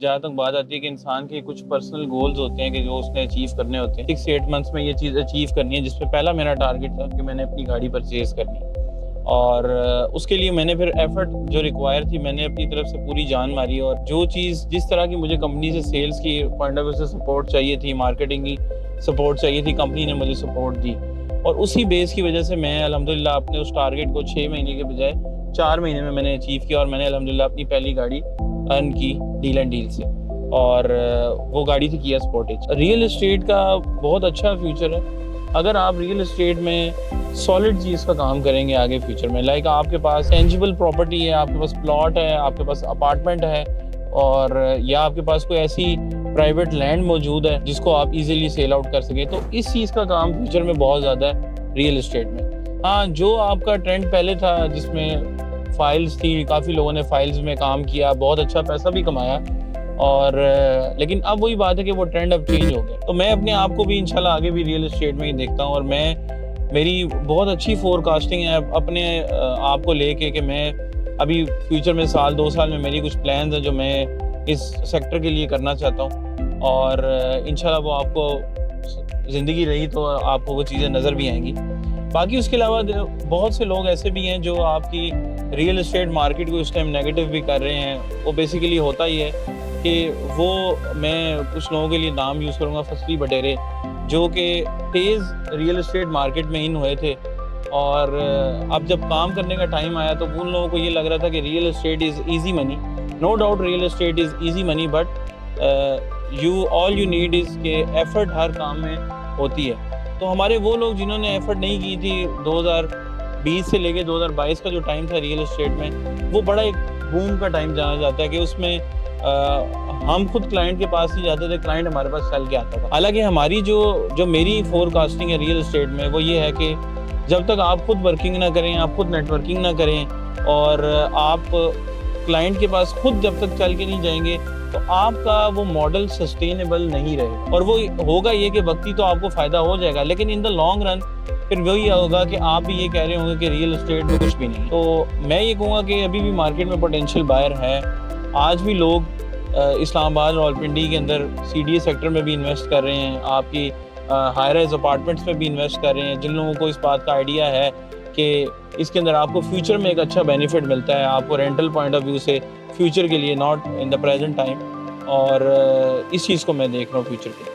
جہاں تک بات آتی ہے کہ انسان کے کچھ پرسنل گولز ہوتے ہیں کہ جو اس نے اچیو کرنے ہوتے ہیں 6-8 منتھس میں یہ چیز اچیو کرنی ہے، جس میں پہلا میرا ٹارگٹ تھا کہ میں نے اپنی گاڑی پرچیز کرنی اور اس کے لیے میں نے پھر ایفرٹ جو ریکوائر تھی میں نے اپنی طرف سے پوری جان ماری، اور جو چیز جس طرح کی مجھے کمپنی سے سیلز کی پوائنٹ آف ویو سے سپورٹ چاہیے تھی، مارکیٹنگ کی سپورٹ چاہیے تھی، کمپنی نے مجھے سپورٹ دی، اور اسی بیس کی وجہ سے میں الحمدللہ اپنے اس ٹارگٹ کو 6 مہینے کے بجائے 4 مہینے میں نے اچیو کیا، اور میں نے الحمدللہ اپنی پہلی گاڑی ارن کی ڈیل اینڈ ڈیل سے، اور وہ گاڑی تھی کیا سپورٹیج۔ ریئل اسٹیٹ کا بہت اچھا فیوچر ہے اگر آپ ریئل اسٹیٹ میں سالڈ چیز کا کام کریں گے آگے فیوچر میں، لائک آپ کے پاس ٹینجیبل پراپرٹی ہے، آپ کے پاس پلاٹ ہے، آپ کے پاس اپارٹمنٹ ہے، اور یا آپ کے پاس کوئی ایسی پرائیویٹ لینڈ موجود ہے جس کو آپ ایزیلی سیل آؤٹ کر سکیں، تو اس چیز کا کام فیوچر میں بہت زیادہ ہے ریئل اسٹیٹ میں۔ ہاں، جو آپ کا ٹرینڈ پہلے تھا جس میں فائلز تھی، کافی لوگوں نے فائلز میں کام کیا، بہت اچھا پیسہ بھی کمایا، اور لیکن اب وہی بات ہے کہ وہ ٹرینڈ اب چینج ہو گیا، تو میں اپنے آپ کو بھی انشاءاللہ آگے بھی ریئل اسٹیٹ میں ہی دیکھتا ہوں، اور میری بہت اچھی فور کاسٹنگ ہے اپنے آپ کو لے کے کہ میں ابھی فیوچر میں 1-2 سال میں میری کچھ پلانز ہیں جو میں اس سیکٹر کے لیے کرنا چاہتا ہوں، اور انشاءاللہ وہ آپ کو زندگی رہی تو آپ کو وہ چیزیں نظر بھی آئیں گی۔ باقی اس کے علاوہ بہت سے لوگ ایسے بھی ہیں جو آپ کی ریئل اسٹیٹ مارکیٹ کو اس ٹائم نیگیٹو بھی کر رہے ہیں، وہ بیسیکلی ہوتا ہی ہے کہ وہ میں کچھ لوگوں کے لیے نام یوز کروں گا، فصلی بٹیرے، جو کہ تیز ریئل اسٹیٹ مارکیٹ میں ان ہوئے تھے، اور اب جب کام کرنے کا ٹائم آیا تو ان لوگوں کو یہ لگ رہا تھا کہ real state is easy money. No doubt real state is easy money, but all you need is کہ ایفرٹ ہر کام میں ہوتی ہے۔ تو ہمارے وہ لوگ جنہوں نے ایفرٹ نہیں کی تھی 2020 سے لے کے 2022 کا جو ٹائم تھا ریئل اسٹیٹ میں، وہ بڑا ایک بوم کا ٹائم جانا جاتا ہے کہ اس میں ہم خود کلائنٹ کے پاس ہی جاتے تھے، کلائنٹ ہمارے پاس چل کے آتا تھا۔ حالانکہ ہماری جو میری فور کاسٹنگ ہے ریئل اسٹیٹ میں، وہ یہ ہے کہ جب تک آپ خود ورکنگ نہ کریں، آپ خود نیٹ ورکنگ نہ کریں، اور آپ کلائنٹ کے پاس خود جب تک چل کے نہیں جائیں گے، تو آپ کا وہ ماڈل سسٹینیبل نہیں رہے، اور وہ ہوگا یہ کہ وقتی تو آپ کو فائدہ ہو جائے گا، لیکن ان دا لانگ رن پھر وہی ہوگا کہ آپ بھی یہ کہہ رہے ہوں گے کہ ریئل اسٹیٹ میں کچھ بھی نہیں۔ تو میں یہ کہوں گا کہ ابھی بھی مارکیٹ میں پوٹینشیل بائر ہے، آج بھی لوگ اسلام آباد اور راولپنڈی کے اندر سی ڈی اے سیکٹر میں بھی انویسٹ کر رہے ہیں، آپ کی ہائی رائز اپارٹمنٹس میں بھی انویسٹ کر رہے ہیں، جن لوگوں کو اس بات کا آئیڈیا ہے کہ اس کے اندر آپ کو فیوچر میں ایک اچھا بینیفٹ ملتا ہے، آپ کو رینٹل پوائنٹ آف ویو سے فیوچر کے لیے، not in the present time, اور اس چیز کو میں دیکھ رہا ہوں فیوچر کے۔